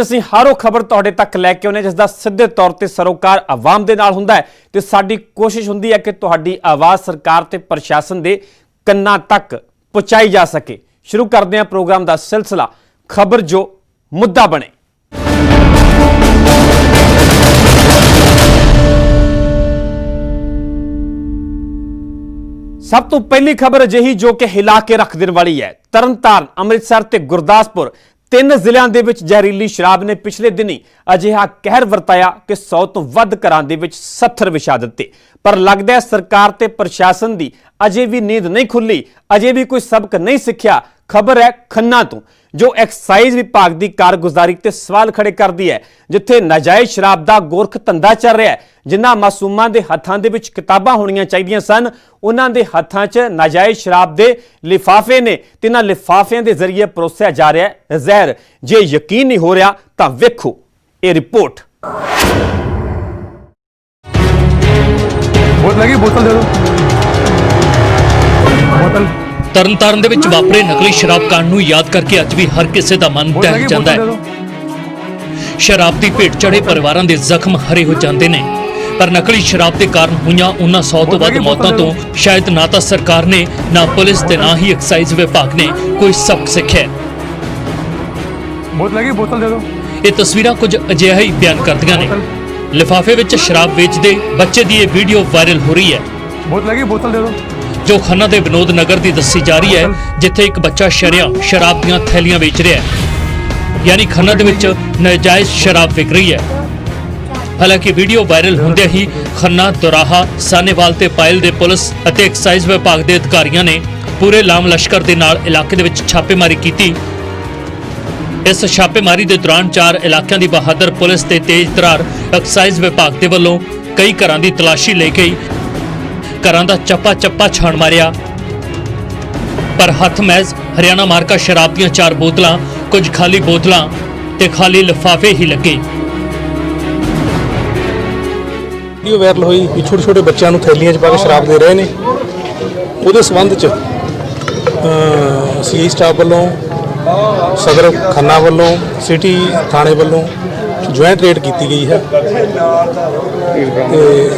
ਅਸੀਂ ਹਰ ਉਹ ਖਬਰ ਤੁਹਾਡੇ ਤੱਕ ਲੈ ਕੇ ਆਉਂਦੇ ਜਿਸ ਦਾ ਸਿੱਧੇ ਤੌਰ ਤੇ ਸਰੋਕਾਰ ਆਵਾਮ ਦੇ ਨਾਲ ਹੁੰਦਾ ਹੈ ਤੇ ਸਾਡੀ ਕੋਸ਼ਿਸ਼ ਹੁੰਦੀ ਹੈ ਕਿ ਤੁਹਾਡੀ ਆਵਾਜ਼ ਸਰਕਾਰ ਤੇ ਪ੍ਰਸ਼ਾਸਨ ਦੇ ਕੰਨਾਂ ਤੱਕ ਪਹੁੰਚਾਈ ਜਾ ਸਕੇ। ਸ਼ੁਰੂ ਕਰਦੇ ਹਾਂ ਪ੍ਰੋਗਰਾਮ ਦਾ ਸਿਲਸਿਲਾ ਖਬਰ ਜੋ ਮੁੱਦਾ ਬਣੇ। ਸਭ ਤੋਂ ਪਹਿਲੀ ਖਬਰ ਅਜਿਹੀ ਜੋ ਕਿ ਹਿਲਾ ਕੇ ਰੱਖ ਦੇਣ ਵਾਲੀ ਹੈ। ਤਰਨਤਾਰਨ, ਅੰਮ੍ਰਿਤਸਰ ਤੇ ਗੁਰਦਾਸਪੁਰ ਤਿੰਨ ਜ਼ਿਲ੍ਹਿਆਂ ਦੇ ਵਿੱਚ ਜ਼ਹਿਰੀਲੀ ਸ਼ਰਾਬ ਨੇ ਪਿਛਲੇ ਦਿਨੀ ਅਜਿਹਾ ਕਹਿਰ ਵਰਤਾਇਆ ਕਿ 100 ਤੋਂ ਵੱਧ ਘਰਾਂ ਦੇ ਵਿੱਚ 70 ਵਿਛਾ ਦਿੱਤੇ। ਪਰ ਲੱਗਦਾ ਹੈ ਸਰਕਾਰ ਤੇ ਪ੍ਰਸ਼ਾਸਨ ਦੀ ਅਜੇ ਵੀ ਨੀਂਦ ਨਹੀਂ ਖੁੱਲੀ, ਅਜੇ ਵੀ ਕੋਈ ਸਬਕ ਨਹੀਂ ਸਿੱਖਿਆ। ਖਬਰ ਹੈ ਖੰਨਾ ਤੋਂ ਜੋ ਐਕਸਾਈਜ਼ ਵਿਭਾਗ ਦੀ ਕਾਰਗੁਜ਼ਾਰੀ ਤੇ ਸਵਾਲ ਖੜੇ ਕਰਦੀ ਹੈ, ਜਿੱਥੇ ਨਾਜਾਇਜ਼ ਸ਼ਰਾਬ ਦਾ ਗੋਰਖ ਧੰਦਾ ਚੱਲ ਰਿਹਾ ਹੈ। ਜਿਨ੍ਹਾਂ ਮਾਸੂਮਾਂ ਦੇ ਹੱਥਾਂ ਦੇ ਵਿੱਚ ਕਿਤਾਬਾਂ ਹੋਣੀਆਂ ਚਾਹੀਦੀਆਂ ਸਨ, ਉਹਨਾਂ ਦੇ ਹੱਥਾਂ 'ਚ ਨਾਜਾਇਜ਼ ਸ਼ਰਾਬ ਦੇ ਲਿਫਾਫੇ ਨੇ ਤੇ ਇਹਨਾਂ ਲਿਫਾਫਿਆਂ ਦੇ ਜ਼ਰੀਏ ਪਰੋਸਿਆ ਜਾ ਰਿਹਾ ਹੈ ਜ਼ਹਿਰ। ਜੇ ਯਕੀਨ ਨਹੀਂ ਹੋ ਰਿਹਾ ਤਾਂ ਵੇਖੋ ਇਹ ਰਿਪੋਰਟ। बोतल दे दो। बोतल ਤਰਨਤਾਰਨ ਦੇ ਵਿੱਚ ਵਾਪਰੇ ਨਕਲੀ ਸ਼ਰਾਬ ਕਾਂਡ ਨੂੰ ਯਾਦ ਕਰਕੇ ਅੱਜ ਵੀ ਹਰ ਕਿਸੇ ਦਾ ਮਨ ਦਹਿਲ ਜਾਂਦਾ ਹੈ। ਸ਼ਰਾਬ ਦੀ ਭੇਟ ਚੜੇ ਪਰਿਵਾਰਾਂ ਦੇ ਜ਼ਖਮ ਹਰੇ ਹੋ ਜਾਂਦੇ ਨੇ, ਪਰ ਨਕਲੀ ਸ਼ਰਾਬ ਦੇ ਕਾਰਨ ਹੋਈਆਂ ਉਹਨਾਂ 100 ਤੋਂ ਵੱਧ ਮੌਤਾਂ ਤੋਂ ਸ਼ਾਇਦ ਨਾ ਤਾਂ ਸਰਕਾਰ ਨੇ, ਨਾ ਪੁਲਿਸ ਤੇ ਨਾ ਹੀ ਐਕਸਾਈਜ਼ ਵਿਭਾਗ ਨੇ ਕੋਈ ਸਬਕ ਸਿੱਖਿਆ। बोतल दे दो। ਇਹ ਤਸਵੀਰਾਂ ਕੁਝ ਅਜਿਹਾ ਹੀ ਬਿਆਨ ਕਰਦੀਆਂ ਨੇ। ਲਿਫਾਫੇ ਵਿੱਚ ਸ਼ਰਾਬ ਵੇਚਦੇ ਬੱਚੇ ਦੀ ਇਹ ਵੀਡੀਓ ਵਾਇਰਲ ਹੋ ਰਹੀ ਹੈ, बोतल दे दो। ਜੋ ਖੰਨਾ ਦੇ ਵਿਨੋਦ ਨਗਰ ਦੀ ਦੱਸੀ ਜਾ ਰਹੀ ਹੈ, ਜਿੱਥੇ ਇੱਕ ਬੱਚਾ ਸ਼ਰੇਆਮ ਸ਼ਰਾਬ ਦੀਆਂ ਥੈਲੀਆਂ ਵੇਚ ਰਿਹਾ ਹੈ। ਯਾਨੀ ਖੰਨਾ ਦੇ ਵਿੱਚ ਨਾਜਾਇਜ਼ ਸ਼ਰਾਬ ਵਿਕ ਰਹੀ ਹੈ। ਹਾਲਾਂਕਿ ਵੀਡੀਓ ਵਾਇਰਲ ਹੁੰਦੇ ਹੀ ਖੰਨਾ, ਦੋਰਾਹਾ, ਸਾਨੇਵਾਲ ਤੇ ਪਾਇਲ ਦੇ ਪੁਲਿਸ ਅਤੇ ਐਕਸਾਈਜ਼ ਵਿਭਾਗ ਦੇ ਅਧਿਕਾਰੀਆਂ ਨੇ ਪੂਰੇ ਲਾਮ ਲਸ਼ਕਰ ਦੇ ਨਾਲ ਇਲਾਕੇ ਦੇ ਵਿੱਚ ਛਾਪੇਮਾਰੀ ਕੀਤੀ। ਇਸ ਛਾਪੇਮਾਰੀ ਦੇ ਦੌਰਾਨ 4 ਇਲਾਕਿਆਂ ਦੀ ਬਹਾਦਰ ਪੁਲਿਸ ਤੇ ਤੇਜ਼ ਤਰਾਰ ਐਕਸਾਈਜ਼ ਵਿਭਾਗ ਦੇ ਵੱਲੋਂ ਕਈ ਘਰਾਂ ਦੀ ਤਲਾਸ਼ੀ ਲਈ ਗਈ। ਘਰਾਂ ਦਾ ਚੱਪਾ ਛਾਣ ਮਾਰਿਆ, ਪਰ ਹੱਥ ਮਹਿਜ਼ ਹਰਿਆਣਾ ਮਾਰਕਾ ਸ਼ਰਾਬ ਦੀਆਂ 4 ਬੋਤਲਾਂ, ਕੁਝ ਖਾਲੀ ਬੋਤਲਾਂ ਤੇ ਖਾਲੀ ਲਿਫਾਫੇ ਹੀ ਲੱਗੇ। ਵੀਡੀਓ ਵਾਇਰਲ ਹੋਈ ਕਿ ਛੋਟੇ ਬੱਚਿਆਂ ਨੂੰ ਥੈਲੀਆਂ 'ਚ ਪਾ ਕੇ ਸ਼ਰਾਬ ਦੇ ਰਹੇ ਨੇ। ਉਹਦੇ ਸੰਬੰਧ 'ਚ ਸੀਆਈ ਸਟਾਫ ਵੱਲੋਂ, ਸਦਰ ਖੰਨਾ ਵੱਲੋਂ, ਸਿਟੀ ਥਾਣੇ ਵੱਲੋਂ ਜੁਆਇੰਟ ਰੇਡ ਕੀਤੀ ਗਈ ਹੈ ਤੇ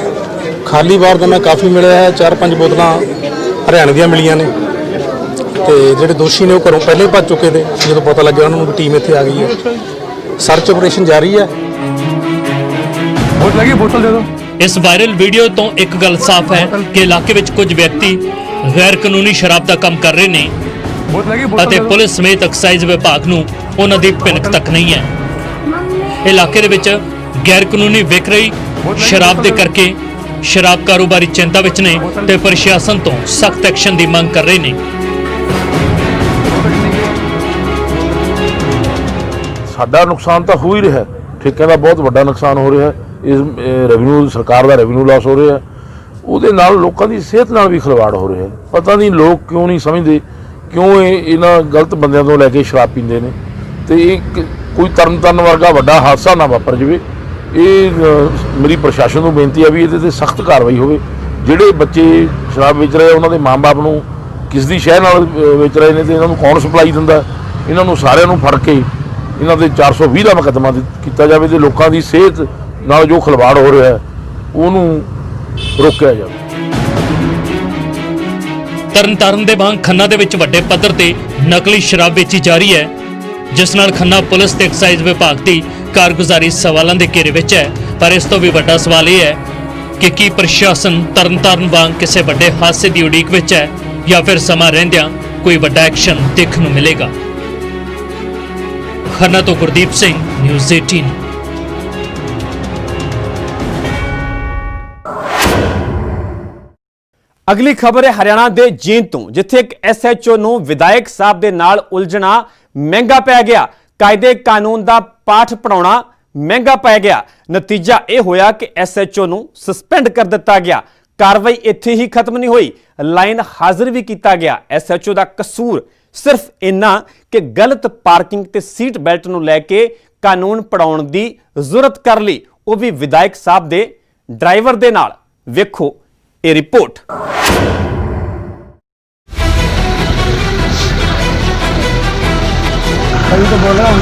ਖਾਲੀ ਬਾਰਦਾਨਾ ਕਾਫੀ ਮਿਲਿਆ ਹੈ। 4-5 ਬੋਤਲਾਂ ਹਰਿਆਣੇ ਦੀਆਂ ਮਿਲੀਆਂ ਨੇ ਤੇ ਜਿਹੜੇ ਦੋਸ਼ੀ ਨੇ ਉਹ ਘਰੋਂ ਪਹਿਲੇ ਭੱਜ ਚੁੱਕੇ ਨੇ। ਜਦੋਂ ਪਤਾ ਲੱਗਿਆ ਉਹਨਾਂ ਨੂੰ ਟੀਮ ਇੱਥੇ ਆ ਗਈ ਹੈ। ਸਰਚ ਆਪਰੇਸ਼ਨ ਜਾਰੀ ਹੈ। बोतल दे दो। ਇਸ ਵਾਇਰਲ ਵੀਡੀਓ ਤੋਂ ਇੱਕ ਗੱਲ ਸਾਫ਼ ਹੈ ਕਿ ਇਲਾਕੇ ਵਿੱਚ ਕੁਝ ਵਿਅਕਤੀ ਗੈਰ ਕਾਨੂੰਨੀ ਸ਼ਰਾਬ ਦਾ ਕੰਮ ਕਰ ਰਹੇ ਨੇ ਅਤੇ ਪੁਲਿਸ ਸਮੇਤ ਐਕਸਾਈਜ਼ ਵਿਭਾਗ ਨੂੰ ਉਹਨਾਂ ਦੀ ਭਿਣਕ ਤੱਕ ਨਹੀਂ ਹੈ। ਇਲਾਕੇ ਦੇ ਵਿੱਚ ਗੈਰ ਕਾਨੂੰਨੀ ਵਿਕ ਰਹੀ ਸ਼ਰਾਬ ਦੇ ਕਰਕੇ ਸ਼ਰਾਬ ਕਾਰੋਬਾਰੀ ਚਿੰਤਾ ਵਿੱਚ ਨੇ ਤੇ ਪ੍ਰਸ਼ਾਸਨ ਤੋਂ ਸਖਤ ਐਕਸ਼ਨ ਦੀ ਮੰਗ ਕਰ ਰਹੇ ਨੇ। ਸਾਡਾ ਨੁਕਸਾਨ ਤਾਂ ਹੋ ਹੀ ਰਿਹਾ, ਠੇਕਿਆਂ ਦਾ ਬਹੁਤ ਵੱਡਾ ਨੁਕਸਾਨ ਹੋ ਰਿਹਾ। ਇਸ ਰੈਵਨਿਊ, ਸਰਕਾਰ ਦਾ ਰੈਵਨਿਊ ਲਾਸ ਹੋ ਰਿਹਾ, ਉਹਦੇ ਨਾਲ ਲੋਕਾਂ ਦੀ ਸਿਹਤ ਨਾਲ ਵੀ ਖਿਲਵਾੜ ਹੋ ਰਿਹਾ। ਪਤਾ ਨਹੀਂ ਲੋਕ ਕਿਉਂ ਨਹੀਂ ਸਮਝਦੇ, ਕਿਉਂ ਇਹਨਾਂ ਗਲਤ ਬੰਦਿਆਂ ਤੋਂ ਲੈ ਕੇ ਸ਼ਰਾਬ ਪੀਂਦੇ ਨੇ ਤੇ ਇਹ ਕੋਈ ਤਰਨਤਾਰਨ ਵਰਗਾ ਵੱਡਾ ਹਾਦਸਾ ਨਾ ਵਾਪਰ ਜਾਵੇ। ਇਹ ਮੇਰੀ ਪ੍ਰਸ਼ਾਸਨ ਨੂੰ ਬੇਨਤੀ ਹੈ ਵੀ ਇਹਦੇ 'ਤੇ ਸਖਤ ਕਾਰਵਾਈ ਹੋਵੇ। ਜਿਹੜੇ ਬੱਚੇ ਸ਼ਰਾਬ ਵੇਚ ਰਹੇ ਉਹਨਾਂ ਦੇ ਮਾਂ-ਬਾਪ ਨੂੰ ਕਿਸ ਦੀ ਸ਼ਹਿ ਨਾਲ ਵੇਚ ਰਹੇ ਨੇ ਤੇ ਇਹਨਾਂ ਨੂੰ ਕੌਣ ਸਪਲਾਈ ਦਿੰਦਾ, ਇਹਨਾਂ ਨੂੰ ਸਾਰਿਆਂ ਨੂੰ ਫੜ ਕੇ ਇਹਨਾਂ ਦੇ 420 ਦਾ ਮੁਕੱਦਮਾ ਕੀਤਾ ਜਾਵੇ ਤੇ ਲੋਕਾਂ ਦੀ ਸਿਹਤ ਨਾਲ ਜੋ ਖਿਲਵਾੜ ਹੋ ਰਿਹਾ ਉਹਨੂੰ ਰੋਕਿਆ ਜਾਵੇ। ਤਰਨਤਾਰਨ ਦੇ ਵਾਂਗ ਖੰਨਾ ਦੇ ਵਿੱਚ ਵੱਡੇ ਪੱਧਰ ਤੇ ਨਕਲੀ ਸ਼ਰਾਬ ਵੇਚੀ ਜਾ ਰਹੀ ਹੈ, ਜਿਸ ਨਾਲ ਖੰਨਾ ਪੁਲਿਸ ਤੇ ਐਕਸਾਈਜ਼ ਵਿਭਾਗ ਦੀ ਕਾਰਗੁਜ਼ਾਰੀ ਸਵਾਲਾਂ ਦੇ ਘੇਰੇ ਵਿੱਚ ਹੈ। ਪਰ ਇਸ ਤੋਂ ਵੀ ਵੱਡਾ ਸਵਾਲ ਇਹ ਹੈ ਕਿ ਕੀ ਪ੍ਰਸ਼ਾਸਨ ਤਰਨਤਾਰਨ ਵਾਂਗ ਕਿਸੇ ਵੱਡੇ ਹਾਦਸੇ ਦੀ ਉਡੀਕ ਵਿੱਚ ਹੈ ਜਾਂ ਫਿਰ ਸਮਾਂ ਰਹਿੰਦਿਆਂ ਕੋਈ ਵੱਡਾ ਐਕਸ਼ਨ ਦੇਖਣ ਨੂੰ ਮਿਲੇਗਾ। ਖੰਨਾ ਤੋਂ ਗੁਰਦੀਪ ਸਿੰਘ, ਨਿਊਜ਼ 18। ਅਗਲੀ ਖਬਰ ਹੈ ਹਰਿਆਣਾ ਦੇ ਜੀਂਦ ਤੋਂ, ਜਿੱਥੇ ਇੱਕ ਐਸਐਚਓ ਨੂੰ ਵਿਧਾਇਕ ਸਾਹਿਬ ਦੇ ਨਾਲ ਉਲਝਣਾ ਮਹਿੰਗਾ ਪੈ ਗਿਆ। ਕਾਇਦੇ ਕਾਨੂੰਨ ਦਾ ਪਾਠ ਪੜਾਉਣਾ ਮਹਿੰਗਾ ਪੈ ਗਿਆ। ਨਤੀਜਾ ਇਹ ਹੋਇਆ ਕਿ ਐਸਐਚਓ ਨੂੰ ਸਸਪੈਂਡ ਕਰ ਦਿੱਤਾ ਗਿਆ। ਕਾਰਵਾਈ ਇੱਥੇ ਹੀ ਖਤਮ ਨਹੀਂ ਹੋਈ, ਲਾਈਨ ਹਾਜ਼ਰ ਵੀ ਕੀਤਾ ਗਿਆ। ਐਸਐਚਓ ਦਾ ਕਸੂਰ ਸਿਰਫ ਇੰਨਾ ਕਿ ਗਲਤ ਪਾਰਕਿੰਗ ਤੇ ਸੀਟ ਬੈਲਟ ਨੂੰ ਲੈ ਕੇ ਕਾਨੂੰਨ ਪੜਾਉਣ ਦੀ ਜ਼ਰੂਰਤ ਕਰ ਲਈ, ਉਹ ਵੀ ਵਿਧਾਇਕ ਸਾਹਿਬ ਦੇ ਡਰਾਈਵਰ ਦੇ ਨਾਲ। ਵੇਖੋ ਇਹ ਰਿਪੋਰਟ। तो बोल रहा हूँ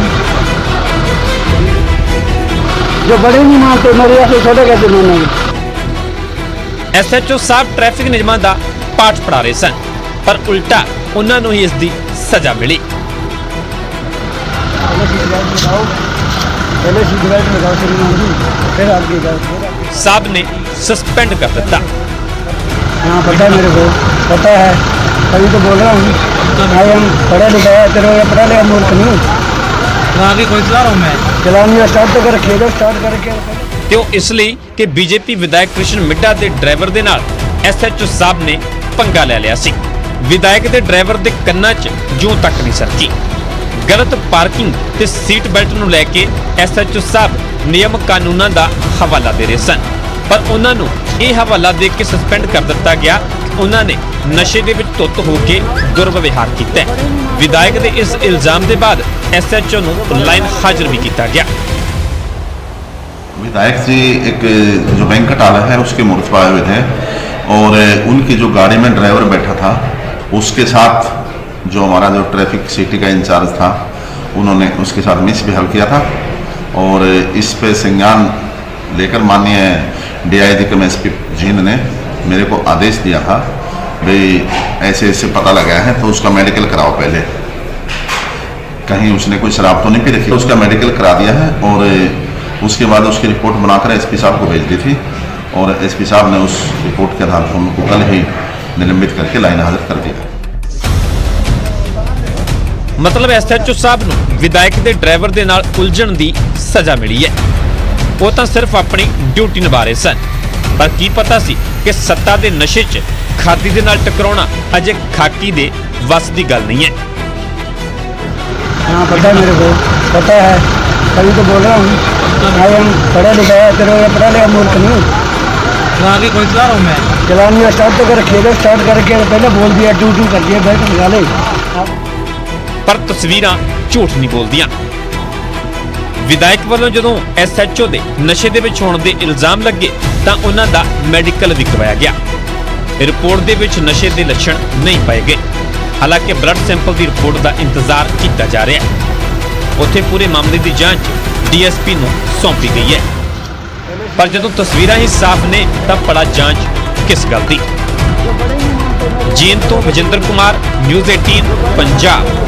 जो बड़े नहीं मानते मेरे ऐसे छोटे कैसे मानेंगे। ਐਸਐਚਓ ਸਾਹਿਬ ਟ੍ਰੈਫਿਕ ਨਿਯਮਾਂ ਦਾ ਪਾਠ ਪੜ੍ਹਾ ਰਹੇ ਸਨ ਪਰ ਉਲਟਾ ਉਹਨਾਂ ਨੂੰ ਹੀ ਇਸ ਦੀ ਸਜ਼ਾ ਮਿਲੀ। पहले सीट बेल्ट लगाओ श्रीमान जी, फिर आगे जाओ। ਸਾਹਿਬ ਨੇ ਸਸਪੈਂड ਕਰ ਦਿੱਤਾ। हाँ पता है मेरे को, पता है, तभी तो बोल रहा हूँ। भाई हम पढ़ा लिखा है, तेरे को पढ़ा लिखा मूर्ख नहीं। आगे कोई चला रहा हूँ मैं। चलानी स्टार्ट तो कर रखिए, स्टार्ट करके ਤੇ ਉਹ ਇਸ ਲਈ ਕਿ ਬੀਜੇਪੀ ਵਿਧਾਇਕ ਕ੍ਰਿਸ਼ਨ ਮਿੱਡਾ ਦੇ ਡਰਾਈਵਰ ਦੇ ਨਾਲ ਐਸਐਚਓ ਸਾਹਿਬ ਨੇ ਪੰਗਾ ਲੈ ਲਿਆ ਸੀ। ਵਿਧਾਇਕ ਦੇ ਡਰਾਈਵਰ ਦੇ ਕੰਨਾਂ 'ਚ ਜੂੰ ਤੱਕ ਨਹੀਂ ਸਰਕੀ। ਗਲਤ ਪਾਰਕਿੰਗ ਤੇ ਸੀਟ ਬੈਲਟ ਨੂੰ ਲੈ ਕੇ ਐਸਐਚਓ ਸਾਹਿਬ ਨਿਯਮ ਕਾਨੂੰਨਾਂ ਦਾ ਹਵਾਲਾ ਦੇ ਰਹੇ ਸਨ ਪਰ ਉਹਨਾਂ ਨੂੰ ਇਹ ਹਵਾਲਾ ਦੇ ਕੇ ਸਸਪੈਂਡ ਕਰ ਦਿੱਤਾ ਗਿਆ ਕਿ ਉਹਨਾਂ ਨੇ ਨਸ਼ੇ ਦੇ ਵਿੱਚ ਧੁੱਤ ਹੋ ਕੇ ਦੁਰਵਿਵਹਾਰ ਕੀਤਾ ਹੈ। ਵਿਧਾਇਕ ਦੇ ਇਸ ਇਲਜ਼ਾਮ ਦੇ ਬਾਅਦ ਐਸਐਚਓ ਨੂੰ ਲਾਈਨ ਹਾਜ਼ਰ ਵੀ ਕੀਤਾ ਗਿਆ। विधायक जी एक जो बैंक घोटाला है उसके मोर्च पर आए हुए थे और उनकी जो गाड़ी में ड्राइवर बैठा था उसके साथ जो हमारा जो ट्रैफिक सिटी का इंचार्ज था उन्होंने उसके साथ मिसबिहेव किया था और इस पे संज्ञान लेकर माननीय DIG के SP जींद ने मेरे को आदेश दिया था भाई ऐसे ऐसे पता लगा है तो उसका मेडिकल कराओ पहले, कहीं उसने कोई शराब तो नहीं पी रखी। उसका मेडिकल करा दिया है और उसके बाद उसकी रिपोर्ट बनाकर SP साहब को भेज दी थी और SP साहब ने उस रिपोर्ट के आधार पर उनको कल ही निलंबित करके लाइन हाजिर कर दिया। ਮਤਲਬ ਐਸਐਚਓ ਸਾਹਿਬ ਨੂੰ ਵਿਧਾਇਕ ਦੇ ਡਰਾਈਵਰ ਦੇ ਨਾਲ ਉਲਝਣ ਦੀ ਸਜ਼ਾ ਮਿਲੀ ਹੈ। ਉਹ ਤਾਂ ਸਿਰਫ ਆਪਣੀ ਡਿਊਟੀ ਨਿਭਾ ਰਹੇ ਸਨ ਪਰ ਕੀ ਪਤਾ ਸੀ ਕਿ ਸੱਤਾ ਦੇ ਨਸ਼ੇ 'ਚ ਖਾਦੀ ਦੇ ਨਾਲ ਟਕਰਾਉਣਾ ਅਜੇ ਖਾਕੀ ਦੇ ਵੱਸ ਦੀ ਗੱਲ ਨਹੀਂ ਹੈ। हाँ पता है मेरे को, पता है, तभी तो बोल रहा हूँ। भाई हम पढ़ा लिखा है, तेरे को पढ़ा लिखा मूर्ख नहीं। आगे कोई चला रहा हूँ मैं। चलानी स्टार्ट तो कर रखिए, स्टार्ट करके पहले बोल दिया टू कर दिया, बेल्ट निकाले। ਪਰ ਤਸਵੀਰਾਂ ਝੂਠ ਨਹੀਂ ਬੋਲਦੀਆਂ। ਵਿਧਾਇਕ ਵੱਲੋਂ ਜਦੋਂ ਐਸਐਚਓ ਦੇ ਨਸ਼ੇ ਦੇ ਵਿੱਚ ਹੋਣ ਦੇ ਇਲਜ਼ਾਮ ਲੱਗੇ ਤਾਂ ਉਹਨਾਂ ਦਾ ਮੈਡੀਕਲ ਵੀ ਕਰਵਾਇਆ ਗਿਆ। ਰਿਪੋਰਟ ਦੇ ਵਿੱਚ ਨਸ਼ੇ ਦੇ ਲੱਛਣ ਨਹੀਂ ਪਾਏ ਗਏ। ਹਾਲਾਂਕਿ ਬਲੱਡ ਸੈਂਪਲ ਦੀ ਰਿਪੋਰਟ ਦਾ ਇੰਤਜ਼ਾਰ ਕੀਤਾ ਜਾ ਰਿਹਾ ਹੈ। ਉੱਥੇ ਪੂਰੇ ਮਾਮਲੇ ਦੀ ਜਾਂਚ DSP ਨੂੰ ਸੌਂਪੀ ਗਈ ਹੈ ਪਰ ਜਦੋਂ ਤਸਵੀਰਾਂ ਹੀ ਸਾਫ਼ ਨੇ ਤਾਂ ਭਲਾ ਜਾਂਚ ਕਿਸ ਗੱਲ ਦੀ। ਜੀਂਦ ਤੋਂ ਵਜਿੰਦਰ ਕੁਮਾਰ, ਨਿਊਜ਼ 18 ਪੰਜਾਬ।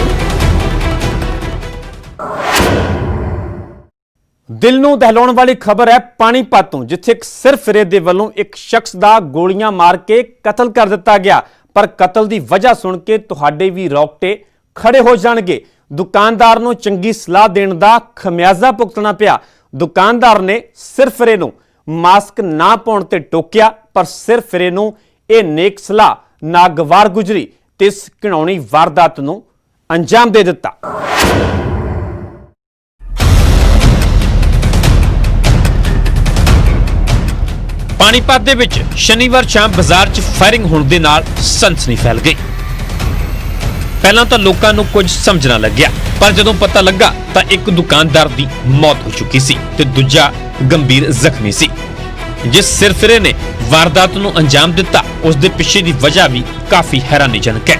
ਦਿਲ ਨੂੰ ਦਹਿਲਾਉਣ ਵਾਲੀ ਖਬਰ ਹੈ ਪਾਣੀਪਤ ਤੋਂ, ਜਿੱਥੇ ਇੱਕ ਸਿਰਫਿਰੇ ਦੇ ਵੱਲੋਂ ਇੱਕ ਸ਼ਖਸ ਦਾ ਗੋਲੀਆਂ ਮਾਰ ਕੇ ਕਤਲ ਕਰ ਦਿੱਤਾ ਗਿਆ ਪਰ ਕਤਲ ਦੀ ਵਜ੍ਹਾ ਸੁਣ ਕੇ ਤੁਹਾਡੇ ਵੀ ਰੌਕਟੇ ਖੜੇ ਹੋ ਜਾਣਗੇ। ਦੁਕਾਨਦਾਰ ਨੂੰ ਚੰਗੀ ਸਲਾਹ ਦੇਣ ਦਾ ਖਮਿਆਜ਼ਾ ਭੁਗਤਣਾ ਪਿਆ। ਦੁਕਾਨਦਾਰ ਨੇ ਸਿਰਫਿਰੇ ਨੂੰ ਮਾਸਕ ਨਾ ਪਾਉਣ ਤੇ ਟੋਕਿਆ ਪਰ ਸਿਰਫਿਰੇ ਨੂੰ ਇਹ ਨੇਕ ਸਲਾਹ ਨਾਗਵਾਰ ਗੁਜ਼ਰੀ ਤੇ ਇਸ ਘਿਣਾਉਣੀ ਵਾਰਦਾਤ ਨੂੰ ਅੰਜਾਮ ਦੇ ਦਿੱਤਾ। ਪਾਣੀਪਤ ਦੇ ਵਿੱਚ ਸ਼ਨੀਵਾਰ ਸ਼ਾਮ ਬਾਜ਼ਾਰ 'ਚ ਫਾਇਰਿੰਗ ਹੋਣ ਦੇ ਨਾਲ ਸਨਸਨੀ ਫੈਲ ਗਈ। ਪਹਿਲਾਂ ਤਾਂ ਲੋਕਾਂ ਨੂੰ ਕੁਝ ਸਮਝ ਨਾ ਲੱਗਿਆ ਪਰ ਜਦੋਂ ਪਤਾ ਲੱਗਾ ਤਾਂ ਇੱਕ ਦੁਕਾਨਦਾਰ ਦੀ ਮੌਤ ਹੋ ਚੁੱਕੀ ਸੀ ਤੇ ਦੂਜਾ ਗੰਭੀਰ ਜ਼ਖਮੀ ਸੀ। ਜਿਸ ਸਿਰਫਿਰੇ ਨੇ ਵਾਰਦਾਤ ਨੂੰ ਅੰਜਾਮ ਦਿੱਤਾ ਉਸ ਦੇ ਪਿੱਛੇ ਦੀ ਵਜ੍ਹਾ ਵੀ ਕਾਫੀ ਹੈਰਾਨੀਜਨਕ ਹੈ।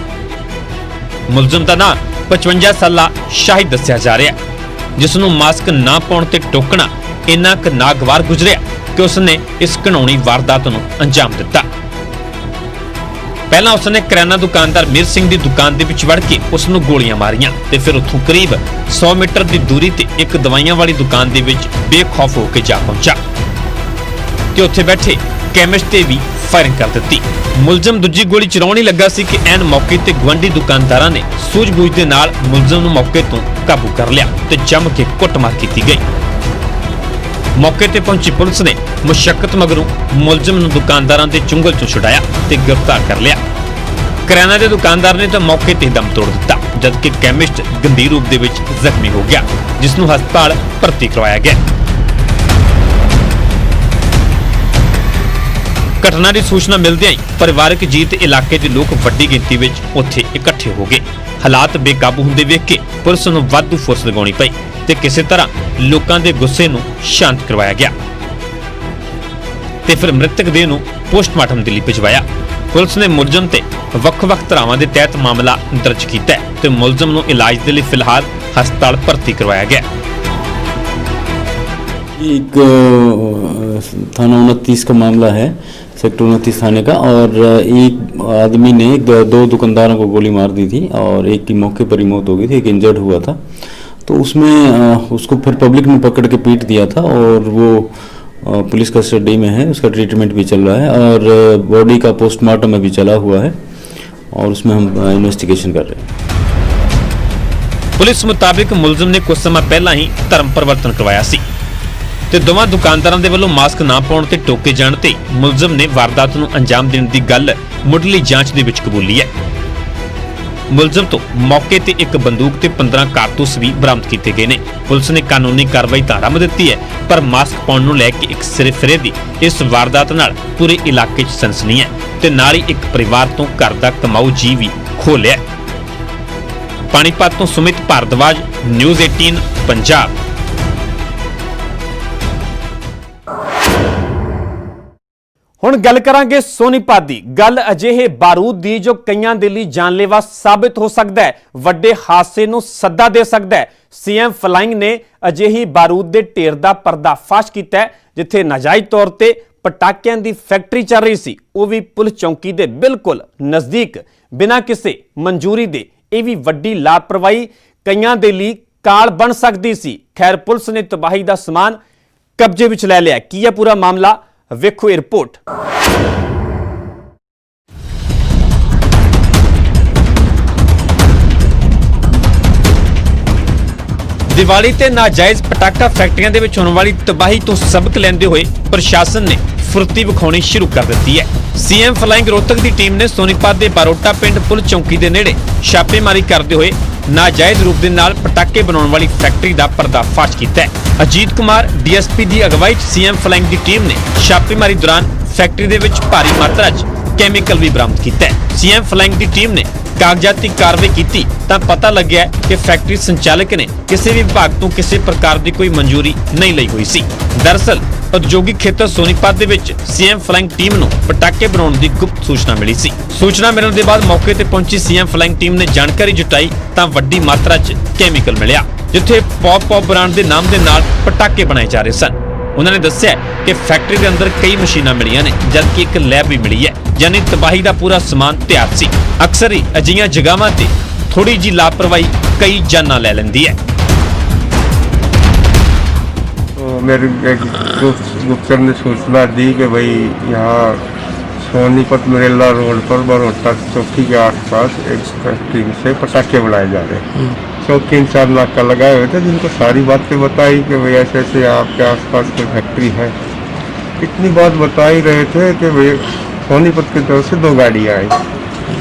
ਮੁਲਜ਼ਮ ਦਾ ਨਾਂ 55 ਸਾਲਾ ਸ਼ਾਹਿਦ ਦੱਸਿਆ ਜਾ ਰਿਹਾ ਜਿਸ ਨੂੰ ਮਾਸਕ ਨਾ ਪਾਉਣ ਤੇ ਟੋਕਣਾ ਇੰਨਾ ਕੁ ਨਾਗਵਾਰ ਗੁਜ਼ਰਿਆ ਕਿ ਉਸਨੇ ਇਸ ਘਿਣਾਉਣੀ ਵਾਰਦਾਤ ਨੂੰ ਅੰਜਾਮ ਦਿੱਤਾ। ਪਹਿਲਾਂ ਉਸਨੇ ਕਰਿਆਨਾ ਦੁਕਾਨਦਾਰ ਮੀਰ ਸਿੰਘ ਦੀ ਦੁਕਾਨ ਦੇ ਵਿੱਚ ਵੜ ਕੇ ਉਸ ਨੂੰ ਗੋਲੀਆਂ ਮਾਰੀਆਂ ਤੇ ਫਿਰ ਉੱਥੋਂ ਕਰੀਬ 100 ਮੀਟਰ ਦੀ ਦੂਰੀ ਤੇ ਇੱਕ ਦਵਾਈਆਂ ਵਾਲੀ ਦੁਕਾਨ ਦੇ ਵਿੱਚ ਬੇਖੌਫ ਹੋ ਕੇ ਜਾ ਪਹੁੰਚਾ ਤੇ ਉੱਥੇ ਬੈਠੇ ਕੈਮਿਸਟ ਤੇ ਵੀ ਫਾਇਰਿੰਗ ਕਰ ਦਿੱਤੀ। ਮੁਲਜ਼ਮ ਦੂਜੀ ਗੋਲੀ ਚਲਾਉਣ ਹੀ ਲੱਗਾ ਸੀ ਕਿ ਐਨ ਮੌਕੇ ਤੇ ਗਵੰਡੀ ਦੁਕਾਨਦਾਰਾਂ ਨੇ ਸੂਝ-ਬੂਝ ਦੇ ਨਾਲ ਮੁਲਜ਼ਮ ਨੂੰ ਮੌਕੇ ਤੋਂ ਕਾਬੂ ਕਰ ਲਿਆ ਤੇ ਜੰਮ ਕੇ ਕੁੱਟਮਾਰ ਕੀਤੀ ਗਈ। ਮੌਕੇ ਤੇ ਪਹੁੰਚੀ ਪੁਲਿਸ ਨੇ ਮੁਸ਼ੱਕਤ ਮਗਰੋਂ ਮੁਲਜ਼ਮ ਨੂੰ ਦੁਕਾਨਦਾਰਾਂ ਦੇ ਚੁੰਗਲ ਚੋਂ ਛੁਡਾਇਆ ਤੇ ਗ੍ਰਿਫਤਾਰ ਕਰ ਲਿਆ। ਕਰਿਆਨਾ ਦੇ ਦੁਕਾਨਦਾਰ ਨੇ ਤਾਂ ਮੌਕੇ ਤੇ ਦਮ ਤੋੜ ਦਿੱਤਾ ਜਦਕਿ ਕੈਮਿਸਟ ਗੰਭੀਰ ਰੂਪ ਦੇ ਵਿੱਚ ਜ਼ਖਮੀ ਹੋ ਗਿਆ ਜਿਸ ਨੂੰ ਹਸਪਤਾਲ ਭਰਤੀ ਕਰਵਾਇਆ ਗਿਆ। ਘਟਨਾ ਦੀ ਸੂਚਨਾ ਮਿਲਦਿਆਂ ਹੀ ਪਰਿਵਾਰਕ ਜੀਤ ਇਲਾਕੇ ਦੇ ਲੋਕ ਵੱਡੀ ਗਿਣਤੀ ਵਿੱਚ ਉੱਥੇ ਇਕੱਠੇ ਹੋ ਗਏ। ਹਾਲਾਤ ਬੇਕਾਬੂ ਹੁੰਦੇ ਵੇਖ ਕੇ ਪੁਲਿਸ ਨੂੰ ਵਾਧੂ ਫੋਰਸ ਲਗਾਉਣੀ ਪਈ ਤੇ ਕਿਸੇ ਤਰ੍ਹਾਂ ਲੋਕਾਂ ਦੇ ਗੁੱਸੇ ਨੂੰ ਸ਼ਾਂਤ ਕਰਵਾਇਆ ਗਿਆ ਤੇ ਫਿਰ ਮ੍ਰਿਤਕ ਦੇਹ ਨੂੰ ਪੋਸਟਮਾਰਟਮ ਦੇ ਲਈ ਭਿਜਵਾਇਆ। ਪੁਲਿਸ ਨੇ ਮੁਲਜ਼ਮ ਤੇ ਵੱਖ-ਵੱਖ ਧਾਰਾਵਾਂ ਦੇ ਤਹਿਤ ਮਾਮਲਾ ਦਰਜ ਕੀਤਾ ਤੇ ਮੁਲਜ਼ਮ ਨੂੰ ਇਲਾਜ ਦੇ ਲਈ ਫਿਲਹਾਲ ਹਸਪਤਾਲ ਭਰਤੀ ਕਰਵਾਇਆ ਗਿਆ। एक थाना 29 का मामला है, सेक्टर 29 थाने का, और एक आदमी ने दो दुकानदारों को गोली मार दी थी और एक की मौके पर ही मौत हो गई थी, एक इंजर्ड हुआ था। तो उसमें उसको फिर पब्लिक ने पकड़ के पीट दिया था और वो पुलिस कस्टडी में है, उसका ट्रीटमेंट भी चल रहा है और बॉडी का पोस्टमार्टम अभी चला हुआ है और उसमें हम इन्वेस्टिगेशन कर रहे हैं। ਪੁਲਿਸ ਮੁਤਾਬਿਕ ਮੁਲਜ਼ਮ ਨੇ ਕੁਝ ਸਮਾਂ ਪਹਿਲਾਂ ਹੀ ਧਰਮ ਪਰਿਵਰਤਨ ਕਰਵਾਇਆ ਸੀ ਤੇ ਦੋਵਾਂ ਦੁਕਾਨਦਾਰਾਂ ਦੇ ਵੱਲੋਂ ਮਾਸਕ ਨਾ ਪਾਉਣ ਤੇ ਟੋਕੇ ਜਾਣ ਤੇ ਮੁਲਜ਼ਮ ਨੇ ਵਾਰਦਾਤ ਨੂੰ ਅੰਜਾਮ ਦੇਣ ਦੀ ਗੱਲ ਮੁੱਢਲੀ ਜਾਂਚ ਦੇ ਵਿੱਚ ਕਬੂਲੀ ਹੈ। ਮੁਲਜ਼ਮ ਤੋਂ ਮੌਕੇ ਤੇ ਇੱਕ ਬੰਦੂਕ ਤੇ 15 ਕਾਰਤੂਸ ਵੀ ਬਰਾਮਦ ਕੀਤੇ ਗਏ ਨੇ। ਪੁਲਿਸ ਨੇ ਕਾਨੂੰਨੀ ਕਾਰਵਾਈ ਤਾਂ ਆਰੰਭ ਦਿੱਤੀ ਹੈ, ਪਰ ਮਾਸਕ ਪਾਉਣ ਨੂੰ ਲੈ ਕੇ ਇੱਕ ਸਿਰਫਿਰੇ ਦੀ ਇਸ ਵਾਰਦਾਤ ਨਾਲ ਪੂਰੇ ਇਲਾਕੇ 'ਚ ਸਨਸਨੀ ਹੈ ਤੇ ਨਾਲ ਹੀ ਇੱਕ ਪਰਿਵਾਰ ਤੋਂ ਘਰ ਦਾ ਕਮਾਊ ਜੀ ਵੀ ਖੋਹ ਲਿਆ। ਪਾਣੀਪਤ ਤੋਂ ਸੁਮਿਤ ਭਾਰਦਵਾਜ, ਨਿਊਜ਼ 18 ਪੰਜਾਬ। ਹੁਣ ਗੱਲ ਕਰਾਂਗੇ ਸੋਨੀਪਤ ਦੀ। ਗੱਲ ਅਜਿਹੇ ਬਾਰੂਦ ਦੀ ਜੋ ਕਈਆਂ ਦੇ ਲਈ ਜਾਨਲੇਵਾ ਸਾਬਿਤ ਹੋ ਸਕਦਾ ਹੈ, ਵੱਡੇ ਹਾਦਸੇ ਨੂੰ ਸੱਦਾ ਦੇ ਸਕਦਾ ਹੈ। ਸੀਐਮ ਫਲਾਈਂਗ ਨੇ ਅਜਿਹੀ ਬਾਰੂਦ ਦੇ ਢੇਰ ਦਾ ਪਰਦਾਫਾਸ਼ ਕੀਤਾ ਹੈ, ਜਿੱਥੇ ਨਾਜਾਇਜ਼ ਤੌਰ ਤੇ ਪਟਾਕਿਆਂ ਦੀ ਫੈਕਟਰੀ ਚੱਲ ਰਹੀ ਸੀ, ਉਹ ਵੀ ਪੁਲਿਸ ਚੌਂਕੀ ਦੇ ਬਿਲਕੁਲ ਨਜ਼ਦੀਕ, ਬਿਨਾਂ ਕਿਸੇ ਮਨਜ਼ੂਰੀ ਦੇ। ਇਹ ਵੀ ਵੱਡੀ ਲਾਪਰਵਾਹੀ ਕਈਆਂ ਦੇ ਲਈ ਕਾਲ ਬਣ ਸਕਦੀ ਸੀ। ਖੈਰ, ਪੁਲਿਸ ਨੇ ਤਬਾਹੀ ਦਾ ਸਮਾਨ ਕਬਜ਼ੇ ਵਿੱਚ ਲੈ ਲਿਆ। ਕੀ ਹੈ ਪੂਰਾ ਮਾਮਲਾ, ਵੇਖੋ ਇਹ ਰਿਪੋਰਟ। ਦੀਵਾਲੀ ਤੇ ਨਾਜਾਇਜ਼ ਪਟਾਕਾ ਫੈਕਟਰੀਆਂ ਦੇ ਵਿੱਚ ਹੋਣ ਵਾਲੀ ਤਬਾਹੀ ਤੋਂ ਸਬਕ ਲੈਂਦੇ ਹੋਏ ਪ੍ਰਸ਼ਾਸਨ ਨੇ ਫੁਰਤੀ ਵਿਖਾਉਣੀ ਸ਼ੁਰੂ ਕਰ ਦਿੱਤੀ ਹੈ। ਸੀਐਮ ਫਲਾਈਂਗ ਰੋਹਤਕ ਦੀ ਟੀਮ ਨੇ ਸੋਨੀਪਤ ਦੇ ਬਾਰੋਟਾ ਪਿੰਡ ਪੁਲਿਸ ਚੌਂਕੀ ਦੇ ਨੇੜੇ ਛਾਪੇਮਾਰੀ ਕਰਦੇ ਹੋਏ ਨਾਜਾਇਜ਼ ਰੂਪ ਦੇ ਨਾਲ ਪਟਾਕੇ ਬਣਾਉਣ ਵਾਲੀ ਫੈਕਟਰੀ ਦਾ ਪਰਦਾਫਾਸ਼ ਕੀਤਾ ਹੈ। ਅਜੀਤ ਕੁਮਾਰ ਡੀਐਸਪੀ ਦੀ ਅਗਵਾਈ 'ਚ ਸੀਐਮ ਫਲਾਈਂਗ ਦੀ ਟੀਮ ਨੇ ਛਾਪੇਮਾਰੀ ਦੌਰਾਨ ਫੈਕਟਰੀ ਦੇ ਵਿੱਚ ਭਾਰੀ ਮਾਤਰਾ 'ਚ ਕੈਮੀਕਲ ਵੀ ਬਰਾਮਦ ਕੀਤਾ ਹੈ। ਸੀਐਮ ਫਲਾਈਂਗ ਦੀ ਟੀਮ ਨੇ ਕਾਗਜ਼ਾਤੀ ਕਾਰਵਾਈ ਕੀਤੀ ਤਾਂ ਪਤਾ ਲੱਗਿਆ ਕਿ ਫੈਕਟਰੀ ਸੰਚਾਲਕ ਨੇ ਕਿਸੇ ਵੀ ਵਿਭਾਗ ਤੋਂ ਕਿਸੇ ਪ੍ਰਕਾਰ ਦੀ ਕੋਈ ਮਨਜ਼ੂਰੀ ਨਹੀਂ ਲਈ ਹੋਈ ਸੀ। ਦਰਅਸਲ ਉਦਯੋਗਿਕ ਖੇਤਰ ਸੋਨੀਪਤ ਦੇ ਵਿੱਚ ਸੀਐਮ ਫਲਾਈਂਗ ਟੀਮ ਨੂੰ ਪਟਾਕੇ ਬਣਾਉਣ ਦੀ ਗੁਪਤ ਸੂਚਨਾ ਮਿਲੀ ਸੀ। ਸੂਚਨਾ ਮਿਲਣ ਦੇ ਬਾਅਦ ਮੌਕੇ ਤੇ ਪਹੁੰਚੀ ਸੀਐਮ ਫਲਾਈਂਗ ਟੀਮ ਨੇ ਜਾਣਕਾਰੀ ਜੁਟਾਈ ਤਾਂ ਵੱਡੀ ਮਾਤਰਾ 'ਚ ਕੈਮੀਕਲ ਮਿਲਿਆ, ਜਿੱਥੇ ਪੌਪ ਬ੍ਰਾਂਡ ਦੇ ਨਾਮ ਦੇ ਨਾਲ ਪਟਾਕੇ ਬਣਾਏ ਜਾ ਰਹੇ ਸਨ। ਉਹਨਾਂ ਨੇ ਦੱਸਿਆ ਕਿ ਫੈਕਟਰੀ ਦੇ ਅੰਦਰ ਕਈ ਮਸ਼ੀਨਾਂ ਮਿਲੀਆਂ ਨੇ, ਜਦਕਿ ਇੱਕ ਲੈਬ ਵੀ ਮਿਲੀ ਹੈ, ਯਾਨੀ ਤਬਾਹੀ ਦਾ ਪੂਰਾ ਸਮਾਨ ਤਿਆਰ ਸੀ। ਅਕਸਰ ਹੀ ਅਜਿਹੀਆਂ ਜਗ੍ਹਾਵਾਂ ਤੇ ਥੋੜੀ ਜੀ ਲਾਪਰਵਾਹੀ ਕਈ ਜਾਨਾਂ ਲੈ ਲੈਂਦੀ ਹੈ। मेरे एक गुप्तर ने सूचना दी कि भाई यहाँ सोनीपत मुरेला रोड पर बरोटा चौकी के आसपास एक फैक्ट्री से पटाखे बनाए जा रहे हैं। चौकी इंचार्ज नाका लगाए हुए थे, जिनको सारी बातें बताई कि भाई ऐसे ऐसे आपके आसपास कोई फैक्ट्री है। इतनी बात बता ही रहे थे कि भाई सोनीपत की तरफ से 2 गाड़ियाँ आई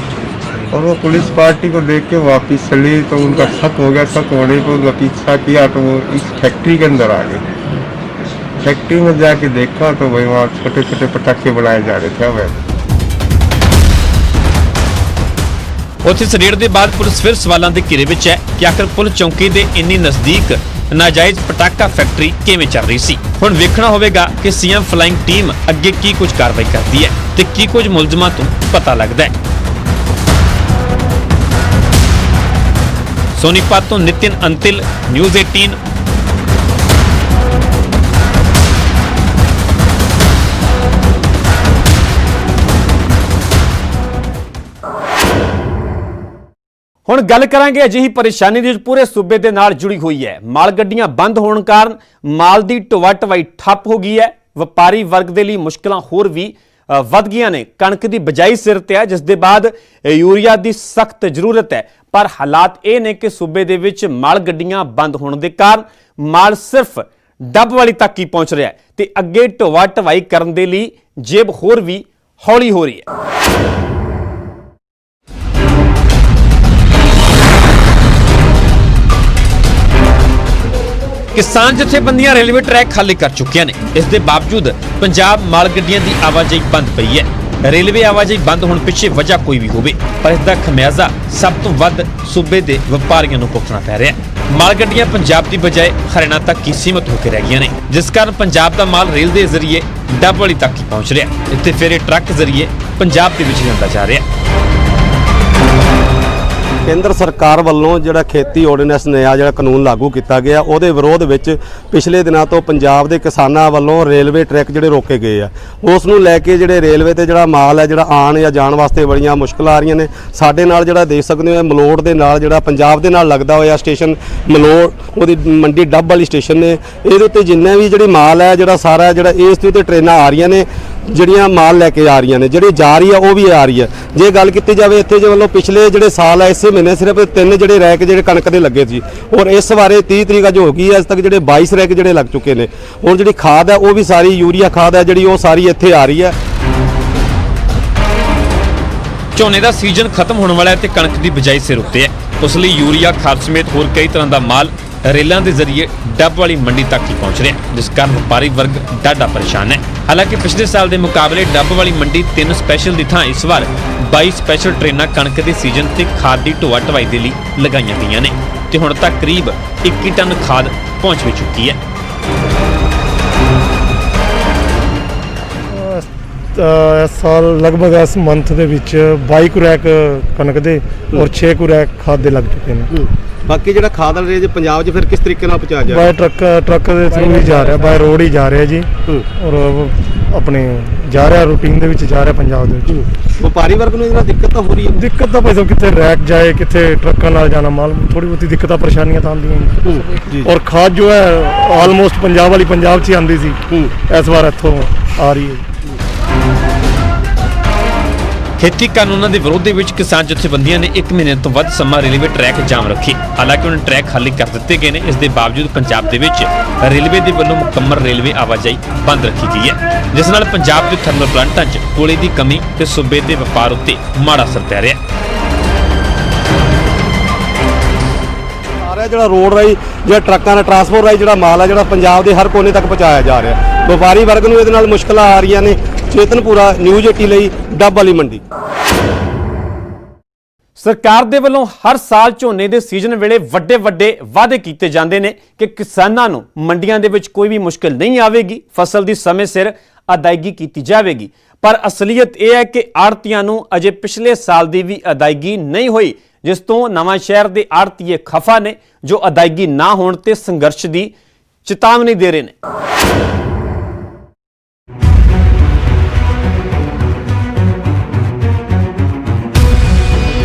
और वो पुलिस पार्टी को देख के वापिस चली, तो उनका शक हो गया। शक होने पर उनका पीछा किया तो वो इस फैक्ट्री के अंदर आ गए। फैक्ट्री में जाके देखा तो भाई वहाँ छोटे छोटे पटाखे बनाए जा रहे थे। अवैध ਉੱਥੇ ਸੜੇੜ ਦੇ ਬਾਅਦ ਪੁਲਿਸ ਫਿਰ ਸਵਾਲਾਂ ਦੇ ਘੇਰੇ ਵਿੱਚ ਹੈ ਕਿ ਆਖਰ ਪੁਲਿਸ ਚੌਂਕੀ ਦੇ ਇੰਨੀ ਨਜ਼ਦੀਕ ਨਾਜਾਇਜ਼ ਪਟਾਕਾ ਫੈਕਟਰੀ ਕਿਵੇਂ ਚੱਲ ਰਹੀ ਸੀ। ਹੁਣ ਵੇਖਣਾ ਹੋਵੇਗਾ ਕਿ ਸੀਐਮ ਫਲਾਈਂਗ ਟੀਮ ਅੱਗੇ ਕੀ ਕੁਝ ਕਾਰਵਾਈ ਕਰਦੀ ਹੈ ਤੇ ਕੀ ਕੁਝ ਮੁਲਜ਼ਮਾਂ ਤੋਂ ਪਤਾ ਲੱਗਦਾ ਹੈ। ਸੋਨੀਪਤ ਤੋਂ ਨਿਤਿਨ ਅੰਤਿਲ, ਨਿਊਜ਼ 18। ਹੁਣ ਗੱਲ ਕਰਾਂਗੇ ਅਜਿਹੀ ਪਰੇਸ਼ਾਨੀ ਦੀ ਪੂਰੇ ਸੂਬੇ ਦੇ ਨਾਲ ਜੁੜੀ ਹੋਈ ਹੈ। ਮਾਲ ਗੱਡੀਆਂ ਬੰਦ ਹੋਣ ਕਾਰਨ ਮਾਲ ਦੀ ਢੋਆ ਢਵਾਈ ਠੱਪ ਹੋ ਗਈ ਹੈ। ਵਪਾਰੀ ਵਰਗ ਦੇ ਲਈ ਮੁਸ਼ਕਲਾਂ ਹੋਰ ਵੀ ਵੱਧ ਗਈਆਂ ਨੇ। ਕਣਕ ਦੀ ਬਿਜਾਈ ਸਿਰ ਤੇ ਹੈ, ਜਿਸ ਦੇ ਬਾਅਦ ਯੂਰੀਆ ਦੀ ਸਖਤ ਜ਼ਰੂਰਤ ਹੈ, ਪਰ ਹਾਲਾਤ ਇਹ ਨੇ ਕਿ ਸੂਬੇ ਦੇ ਵਿੱਚ ਮਾਲ ਗੱਡੀਆਂ ਬੰਦ ਹੋਣ ਦੇ ਕਾਰਨ ਮਾਲ ਸਿਰਫ ਡੱਬ ਵਾਲੀ ਤੱਕ ਹੀ ਪਹੁੰਚ ਰਿਹਾ ਹੈ ਤੇ ਅੱਗੇ ਢੋਆ ਢਵਾਈ ਕਰਨ ਦੇ ਲਈ ਜੇਬ ਹੋਰ ਵੀ ਹੌਲੀ ਹੋ ਰਹੀ ਹੈ। ਕਿਸਾਨ ਜਥੇਬੰਦੀਆਂ ਰੇਲਵੇ ਟਰੈਕ ਖਾਲੀ ਕਰ ਚੁੱਕੀਆਂ ਨੇ। ਇਸ ਦੇ ਬਾਵਜੂਦ ਪੰਜਾਬ ਮਾਲ ਗੱਡੀਆਂ ਦੀ ਆਵਾਜਾਈ ਬੰਦ ਪਈ ਹੈ। ਰੇਲਵੇ ਆਵਾਜਾਈ ਬੰਦ ਹੋਣ ਪਿੱਛੇ ਵਜ੍ਹਾ ਕੋਈ ਵੀ ਹੋਵੇ, ਪਰ ਇਸ ਦਾ ਖਮਿਆਜ਼ਾ ਸਭ ਤੋਂ ਵੱਧ ਸੂਬੇ ਦੇ ਵਪਾਰੀਆਂ ਨੂੰ ਭੁਗਤਣਾ ਪੈ ਰਿਹਾ ਹੈ। ਮਾਲ ਗੱਡੀਆਂ ਪੰਜਾਬ ਦੀ ਬਜਾਏ ਹਰਿਆਣਾ ਤੱਕ ਹੀ ਸੀਮਤ ਹੋ ਕੇ ਰਹਿ ਗਈਆਂ ਨੇ, ਜਿਸ ਕਾਰਨ ਪੰਜਾਬ ਦਾ ਮਾਲ ਰੇਲ ਦੇ ਜ਼ਰੀਏ ਡੱਬ ਵਾਲੀ ਤੱਕ ਹੀ ਪਹੁੰਚ ਰਿਹਾ ਹੈ। ਇੱਥੇ ਫਿਰ ਇਹ ਟਰੱਕ ਜ਼ਰੀਏ ਪੰਜਾਬ ਦੇ ਵਿੱਚ ਲਿਆਂਦਾ ਜਾ ਰਿਹਾ ਹੈ। ਕੇਂਦਰ ਸਰਕਾਰ ਵੱਲੋਂ ਜਿਹੜਾ ਖੇਤੀ ਆਰਡੀਨੈਂਸ ਨया ਜਿਹੜਾ ਕਾਨੂੰਨ ਲਾਗੂ ਕੀਤਾ ਗਿਆ ਉਹਦੇ ਵਿਰੋਧ ਵਿੱਚ ਪਿਛਲੇ ਦਿਨਾਂ ਤੋਂ ਪੰਜਾਬ ਦੇ ਕਿਸਾਨਾਂ ਵੱਲੋਂ ਰੇਲਵੇ ਟਰੈਕ ਜਿਹੜੇ ਰੋਕੇ ਗਏ ਆ ਉਸ ਨੂੰ ਲੈ ਕੇ ਜਿਹੜੇ ਰੇਲਵੇ ਤੇ ਜਿਹੜਾ ਮਾਲ ਹੈ ਜਿਹੜਾ ਆਉਣ ਜਾਂ ਜਾਣ ਵਾਸਤੇ ਬੜੀਆਂ ਮੁਸ਼ਕਲਾਂ ਆ ਰਹੀਆਂ ਨੇ। ਸਾਡੇ ਨਾਲ ਜਿਹੜਾ ਦੇਖ ਸਕਦੇ ਹੋ ਮਲੋੜ ਦੇ ਨਾਲ ਜਿਹੜਾ ਪੰਜਾਬ ਦੇ ਨਾਲ ਲੱਗਦਾ ਹੋਇਆ ਸਟੇਸ਼ਨ ਮਲੋੜ ਉਹਦੀ ਮੰਡੀ ਡੱਬ ਵਾਲੀ ਸਟੇਸ਼ਨ ਨੇ, ਇਹਦੇ ਉੱਤੇ ਜਿੰਨਾ ਵੀ ਜਿਹੜੀ ਮਾਲ ਹੈ ਜਿਹੜਾ ਸਾਰਾ ਜਿਹੜਾ ਇਸ ਦੇ ਉੱਤੇ ਟ੍ਰੇਨਾਂ ਆ ਰਹੀਆਂ ਨੇ ਜਿਹੜੀਆਂ ਮਾਲ ਲੈ ਕੇ ਆ ਰਹੀਆਂ ਨੇ, ਜਿਹੜੀ ਜਾ ਰਹੀ ਆ ਉਹ ਵੀ ਆ ਰਹੀ ਹੈ। ਜੇ ਗੱਲ ਕੀਤੀ ਜਾਵੇ ਇੱਥੇ ਜੇ ਵੱਲੋਂ ਪਿਛਲੇ ਜਿਹੜੇ ਸਾਲ ਹੈ ਇਸੇ ਮਹੀਨੇ ਸਿਰਫ 3 ਜਿਹੜੇ ਰੈਕ ਜਿਹੜੇ ਕਣਕ ਦੇ ਲੱਗੇ ਸੀ ਔਰ ਇਸ ਵਾਰੇ 30 ਤਰੀਕ ਅੱਜ ਹੋ ਗਈ ਹੈ, ਅੱਜ ਤੱਕ ਜਿਹੜੇ 22 ਰੈਕ ਜਿਹੜੇ ਲੱਗ ਚੁੱਕੇ ਨੇ। ਔਰ ਜਿਹੜੀ ਖਾਦ ਹੈ ਉਹ ਵੀ ਸਾਰੀ ਯੂਰੀਆ ਖਾਦ ਹੈ ਜਿਹੜੀ ਉਹ ਸਾਰੀ ਇੱਥੇ ਆ ਰਹੀ ਹੈ। ਝੋਨੇ ਦਾ ਸੀਜ਼ਨ ਖਤਮ ਹੋਣ ਵਾਲਾ ਹੈ ਤੇ ਕਣਕ ਦੀ ਬਿਜਾਈ ਸਿਰ ਉੱਤੇ ਹੈ। ਉਸ ਲਈ ਯੂਰੀਆ ਖਾਦ ਸਮੇਤ ਹੋਰ ਕਈ ਤਰ੍ਹਾਂ ਦਾ ਮਾਲ ਰੇਲਾਂ ਦੇ ਜ਼ਰੀਏ ਡੱਬ ਵਾਲੀ ਮੰਡੀ ਤੱਕ ਹੀ ਪਹੁੰਚ ਰਿਹਾ, ਜਿਸ ਕਾਰਨ ਵਪਾਰੀ ਵਰਗ ਡਾਢਾ ਪਰੇਸ਼ਾਨ ਹੈ। ਹਾਲਾਂਕਿ ਪਿਛਲੇ ਸਾਲ ਦੇ ਮੁਕਾਬਲੇ ਡੱਬ ਵਾਲੀ ਮੰਡੀ 3 ਸਪੈਸ਼ਲ ਦੀ ਥਾਂ ਇਸ ਵਾਰ 22 ਸਪੈਸ਼ਲ ਟ੍ਰੇਨਾਂ ਕਣਕ ਦੇ ਸੀਜ਼ਨ ਤੇ ਖਾਦ ਦੀ ਢੋਆ ਢਵਾਈ ਦੇ ਲਈ ਲਗਾਈਆਂ ਗਈਆਂ ਨੇ ਤੇ ਹੁਣ ਤੱਕ ਕਰੀਬ 21 ਟਨ ਖਾਦ ਪਹੁੰਚ ਵੀ ਚੁੱਕੀ ਹੈ। ਇਸ ਸਾਲ ਲਗਭਗ ਇਸ ਮੰਥ ਦੇ ਵਿੱਚ 22 ਕੁ ਰੈਕ ਕਣਕ ਦੇ ਔਰ 6 ਕੁ ਰੈਕ ਖਾਦ ਦੇ ਲੱਗ ਚੁੱਕੇ ਨੇ। ਬਾਕੀ ਜਿਹੜਾ ਖਾਦ ਵਾਲਾ ਰੇਜ ਪੰਜਾਬ 'ਚ ਫਿਰ ਕਿਸ ਤਰੀਕੇ ਨਾਲ ਪਹੁੰਚਾਇਆ ਜਾ ਬਾਏ ਟਰੱਕ ਦੇ ਥਰੂ ਹੀ ਜਾ ਰਿਹਾ, ਬਾਏ ਰੋਡ ਹੀ ਜਾ ਰਿਹਾ ਜੀ ਔਰ ਆਪਣੇ ਜਾ ਰਿਹਾ ਰੂਟੀਨ ਦੇ ਵਿੱਚ ਜਾ ਰਿਹਾ ਪੰਜਾਬ ਦੇ ਵਿੱਚ। ਵਪਾਰੀ ਵਰਗ ਨੂੰ ਇਹਦਾ ਦਿੱਕਤ ਤਾਂ ਹੋ ਰਹੀ ਹੈ। ਦਿੱਕਤ ਤਾਂ ਭਾਈ ਸਾਹਿਬ ਕਿੱਥੇ ਰੈਕ ਜਾਏ ਕਿੱਥੇ ਟਰੱਕਾਂ ਨਾਲ ਜਾਣਾ ਮਾਲ ਥੋੜੀ ਬਹੁਤੀ ਦਿੱਕਤਾਂ ਪਰੇਸ਼ਾਨੀਆਂ ਤਾਂ ਆਉਂਦੀਆਂ ਹੀ। ਔਰ ਖਾਦ ਜੋ ਹੈ ਆਲਮੋਸਟ ਪੰਜਾਬ ਵਾਲੀ ਪੰਜਾਬ 'ਚ ਹੀ ਆਉਂਦੀ ਸੀ, ਇਸ ਵਾਰ ਇੱਥੋਂ ਆ ਰਹੀ ਹੈ। ਖੇਤੀ ਕਾਨੂੰਨਾਂ ਦੇ ਵਿਰੋਧ ਦੇ ਵਿੱਚ ਕਿਸਾਨ ਜਥੇਬੰਦੀਆਂ ਨੇ 1 ਮਹੀਨੇ ਤੋਂ ਵੱਧ ਸਮਾਂ ਰੇਲਵੇ ਟਰੈਕ ਜਾਮ ਰੱਖੇ। ਹਾਲਾਂਕਿ ਉਹਨਾਂ ਟਰੈਕ ਖਾਲੀ ਕਰ ਦਿੱਤੇ ਗਏ ਨੇ। ਇਸ ਦੇ ਬਾਵਜੂਦ ਪੰਜਾਬ ਦੇ ਵਿੱਚ ਰੇਲਵੇ ਦੇ ਵੱਲੋਂ ਮੁਕੰਮਲ ਰੇਲਵੇ ਆਵਾਜਾਈ ਬੰਦ ਰੱਖੀ ਗਈ ਹੈ, ਜਿਸ ਨਾਲ ਪੰਜਾਬ ਦੇ ਥਰਮਲ ਪਲਾਂਟਾਂ 'ਚ ਕੋਲੇ ਦੀ ਕਮੀ ਤੇ ਸੂਬੇ ਦੇ ਵਪਾਰ ਉੱਤੇ ਮਾੜਾ ਅਸਰ ਪੈ ਰਿਹਾ ਹੈ। ਜਿਹੜਾ ਰੋਡ ਰਾਹੀਂ ਜਿਹੜਾ ਟਰੱਕਾਂ ਦਾ ਟਰਾਂਸਪੋਰਟ ਰਾਹੀਂ ਜਿਹੜਾ ਮਾਲ ਹੈ ਜਿਹੜਾ ਪੰਜਾਬ ਦੇ ਹਰ ਕੋਨੇ ਤੱਕ ਪਹੁੰਚਾਇਆ ਜਾ ਰਿਹਾ। ਵਪਾਰੀ ਵਰਗ ਨੂੰ ਇਹਦੇ ਨਾਲ ਮੁਸ਼ਕਲਾਂ ਆ ਰਹੀਆਂ ਨੇ। ਚੇਤਨਪੁਰਾ ਨਿਊਜ਼ 18 ਲਈ ਡੱਬ ਵਾਲੀ ਮੰਡੀ। ਸਰਕਾਰ ਦੇ ਵੱਲੋਂ ਹਰ ਸਾਲ ਝੋਨੇ ਦੇ ਸੀਜ਼ਨ ਵੇਲੇ ਵੱਡੇ ਵਾਅਦੇ ਕੀਤੇ ਜਾਂਦੇ ਨੇ ਕਿ ਕਿਸਾਨਾਂ ਨੂੰ ਮੰਡੀਆਂ ਦੇ ਵਿੱਚ ਕੋਈ ਵੀ ਮੁਸ਼ਕਲ ਨਹੀਂ ਆਵੇਗੀ, ਫਸਲ ਦੀ ਸਮੇਂ ਸਿਰ ਅਦਾਇਗੀ ਕੀਤੀ ਜਾਵੇਗੀ। ਪਰ ਅਸਲੀਅਤ ਇਹ ਹੈ ਕਿ ਆੜ੍ਹਤੀਆਂ ਨੂੰ ਅਜੇ ਪਿਛਲੇ ਸਾਲ ਦੀ ਵੀ ਅਦਾਇਗੀ ਨਹੀਂ ਹੋਈ, ਜਿਸ ਤੋਂ ਨਵਾਂ ਸ਼ਹਿਰ ਦੇ ਆੜ੍ਹਤੀਏ ਖਫਾ ਨੇ, ਜੋ ਅਦਾਇਗੀ ਨਾ ਹੋਣ ਤੇ ਸੰਘਰਸ਼ ਦੀ ਚੇਤਾਵਨੀ ਦੇ ਰਹੇ ਨੇ।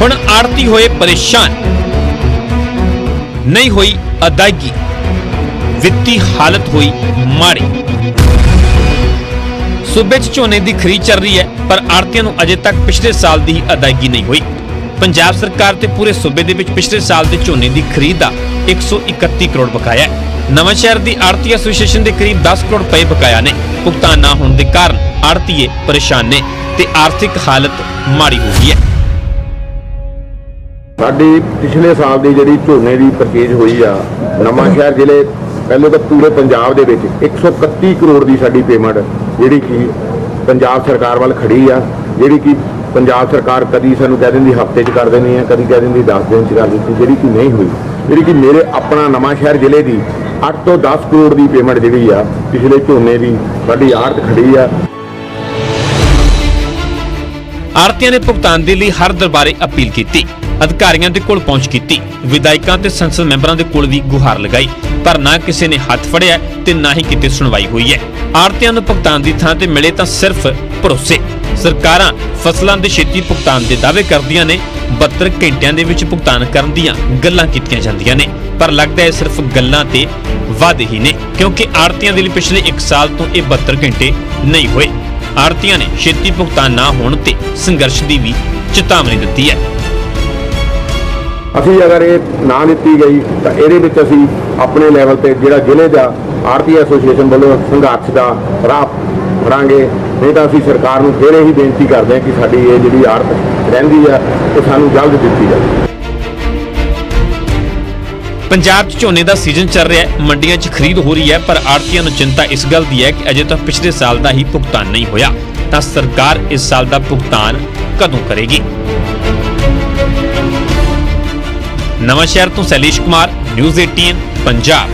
ਹੁਣ ਆੜ੍ਹਤੀ ਹੋਏ ਪਰੇਸ਼ਾਨ, ਨਹੀਂ ਹੋਈ ਅਦਾਇਗੀ, ਵਿੱਤੀ ਹਾਲਤ ਹੋਈ ਮਾੜੀ। ਸੂਬੇ 'ਚ ਝੋਨੇ ਦੀ ਖਰੀਦ ਚੱਲ ਰਹੀ ਹੈ, ਪਰ ਆੜ੍ਹਤੀਆਂ ਨੂੰ ਅਜੇ ਤੱਕ ਪਿਛਲੇ ਸਾਲ ਦੀ ਹੀ ਅਦਾਇਗੀ ਨਹੀਂ ਹੋਈ। ਪੰਜਾਬ ਸਰਕਾਰ ਤੇ ਪੂਰੇ ਸੂਬੇ ਦੇ ਵਿੱਚ ਪਿਛਲੇ ਸਾਲ ਦੇ ਝੋਨੇ ਦੀ ਖਰੀਦ ਦਾ 131 ਕਰੋੜ ਬਕਾਇਆ ਹੈ। ਨਵਾਂ ਸ਼ਹਿਰ ਦੀ ਆੜ੍ਹਤੀ ਐਸੋਸੀਏਸ਼ਨ ਦੇ ਕਰੀਬ 10 ਕਰੋੜ ਰੁਪਏ ਬਕਾਇਆ ਨੇ। ਭੁਗਤਾਨ ਨਾ ਹੋਣ ਦੇ ਕਾਰਨ ਆੜ੍ਹਤੀਏ ਪਰੇਸ਼ਾਨ ਨੇ ਤੇ ਆਰਥਿਕ ਹਾਲਤ ਮਾੜੀ ਹੋ ਗਈ ਹੈ। ਸਾਡੀ ਪਿਛਲੇ ਸਾਲ ਦੀ ਜਿਹੜੀ ਝੋਨੇ ਦੀ ਪਰਚੇਜ ਹੋਈ ਆ ਨਵਾਂ ਸ਼ਹਿਰ ਜ਼ਿਲ੍ਹੇ, ਪਹਿਲੇ ਤਾਂ ਪੂਰੇ ਪੰਜਾਬ ਦੇ ਵਿੱਚ 131 ਕਰੋੜ ਦੀ ਸਾਡੀ ਪੇਮੈਂਟ ਜਿਹੜੀ ਕਿ ਪੰਜਾਬ ਸਰਕਾਰ ਵੱਲ ਖੜੀ ਆ, ਜਿਹੜੀ ਕਿ ਪੰਜਾਬ ਸਰਕਾਰ ਕਦੀ ਸਾਨੂੰ ਕਹਿ ਦਿੰਦੀ ਹਫ਼ਤੇ 'ਚ ਕਰ ਦੇਣੀ ਹੈ, ਕਦੀ ਕਹਿ ਦਿੰਦੀ 10 ਦਿਨ 'ਚ ਕਰ ਦਿੱਤੀ, ਜਿਹੜੀ ਕਿ ਨਹੀਂ ਹੋਈ। ਜਿਹੜੀ ਕਿ ਮੇਰੇ ਆਪਣਾ ਨਵਾਂ ਸ਼ਹਿਰ ਜ਼ਿਲ੍ਹੇ ਦੀ 8 ਤੋਂ 10 ਕਰੋੜ ਦੀ ਪੇਮੈਂਟ ਜਿਹੜੀ ਆ ਪਿਛਲੇ ਝੋਨੇ ਦੀ ਸਾਡੀ ਆੜਤ ਖੜੀ ਆ। ਆੜ੍ਹਤੀਆਂ ਨੇ ਭੁਗਤਾਨ ਦੇ ਲਈ ਹਰ ਦਰਬਾਰੇ ਅਪੀਲ ਕੀਤੀ, ਅਧਿਕਾਰੀਆਂ ਦੇ ਕੋਲ ਪਹੁੰਚ ਕੀਤੀ, ਵਿਧਾਇਕਾਂ ਤੇ ਸੰਸਦ ਮੈਂਬਰਾਂ ਦੇ ਕੋਲ ਵੀ ਗੁਹਾਰ ਲਗਾਈ, ਪਰ ਨਾ ਕਿਸੇ ਨੇ ਹੱਥ ਫੜਿਆ ਤੇ ਨਾ ਹੀ ਕਿਤੇ ਸੁਣਵਾਈ ਹੋਈ ਹੈ। ਆੜ੍ਹਤੀਆਂ ਨੂੰ ਭੁਗਤਾਨ ਦੀ ਥਾਂ ਤੇ ਮਿਲੇ ਤਾਂ ਸਿਰਫ ਭਰੋਸੇ। ਸਰਕਾਰਾਂ ਫਸਲਾਂ ਦੇ ਛੇਤੀ ਭੁਗਤਾਨ ਦੇ ਦਾਅਵੇ ਕਰਦੀਆਂ ਨੇ, 72 ਘੰਟਿਆਂ ਦੇ ਵਿੱਚ ਭੁਗਤਾਨ ਕਰਨ ਦੀਆਂ ਗੱਲਾਂ ਕੀਤੀਆਂ ਜਾਂਦੀਆਂ ਨੇ, ਪਰ ਲੱਗਦਾ ਹੈ ਸਿਰਫ ਗੱਲਾਂ ਤੇ ਵਾਅਦੇ ਹੀ ਨੇ, ਕਿਉਂਕਿ ਆੜ੍ਹਤੀਆਂ ਦੇ ਲਈ ਪਿਛਲੇ 1 ਸਾਲ ਤੋਂ ਇਹ 72 ਘੰਟੇ ਨਹੀਂ ਹੋਏ। ਆੜ੍ਹਤੀਆਂ ਨੇ ਛੇਤੀ ਭੁਗਤਾਨ ਨਾ ਹੋਣ ਤੇ ਸੰਘਰਸ਼ ਦੀ ਵੀ ਚੇਤਾਵਨੀ ਦਿੱਤੀ ਹੈ। ਅਸੀਂ ਅਗਰ ਇਹ ਨਾ ਦਿੱਤੀ ਗਈ ਤਾਂ ਇਹਦੇ ਵਿੱਚ ਅਸੀਂ ਆਪਣੇ ਲੈਵਲ ਤੇ ਜਿਹੜਾ ਜ਼ਿਲ੍ਹੇ ਦਾ ਆੜ੍ਹਤੀ ਐਸੋਸੀਏਸ਼ਨ ਵੱਲੋਂ ਸੰਘਰਸ਼ ਦਾ ਰਾਹ ਫੜਾਂਗੇ। ਨਹੀਂ ਤਾਂ ਅਸੀਂ ਸਰਕਾਰ ਨੂੰ ਫਿਰ ਇਹੀ ਬੇਨਤੀ ਕਰਦੇ ਹਾਂ ਕਿ ਸਾਡੀ ਇਹ ਜਿਹੜੀ ਆੜ੍ਹਤ ਰਹਿੰਦੀ ਆ ਉਹ ਸਾਨੂੰ ਜਲਦ ਦਿੱਤੀ ਜਾਵੇ। ਪੰਜਾਬ 'ਚ ਝੋਨੇ ਦਾ ਸੀਜ਼ਨ ਚੱਲ ਰਿਹਾ ਹੈ, ਮੰਡੀਆਂ 'ਚ ਖਰੀਦ ਹੋ ਰਹੀ ਹੈ, ਪਰ ਆੜ੍ਹਤੀਆਂ ਨੂੰ ਚਿੰਤਾ ਇਸ ਗੱਲ ਦੀ ਹੈ ਕਿ ਅਜੇ ਤੱਕ ਪਿਛਲੇ ਸਾਲ ਦਾ ਹੀ ਭੁਗਤਾਨ ਨਹੀਂ ਹੋਇਆ, ਤਾਂ ਸਰਕਾਰ ਇਸ ਸਾਲ ਦਾ ਭੁਗਤਾਨ ਕਦੋਂ ਕਰੇਗੀ। ਨਵਾਂ ਸ਼ਹਿਰ ਤੋਂ ਸੈਲੀਸ਼ ਕੁਮਾਰ, ਨਿਊਜ਼ 18 ਪੰਜਾਬ।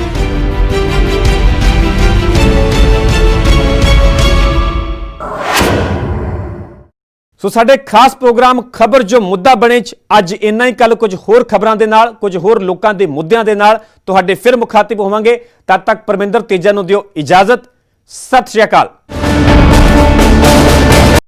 ਸੋ ਸਾਡੇ ਖਾਸ ਪ੍ਰੋਗਰਾਮ ਖਬਰ ਜੋ ਮੁੱਦਾ ਬਣੇ 'ਚ ਅੱਜ ਇੰਨਾ ਹੀ। ਕੱਲ ਕੁਝ ਹੋਰ ਖਬਰਾਂ ਦੇ ਨਾਲ, ਕੁਝ ਹੋਰ ਲੋਕਾਂ ਦੇ ਮੁੱਦਿਆਂ ਦੇ ਨਾਲ ਤੁਹਾਡੇ ਫਿਰ ਮੁਖਾਤਿਬ ਹੋਵਾਂਗੇ। ਤਦ ਤੱਕ ਪਰਮਿੰਦਰ ਤੇਜਾ ਨੂੰ ਦਿਓ ਇਜਾਜ਼ਤ। ਸਤਿ ਸ਼੍ਰੀ ਅਕਾਲ।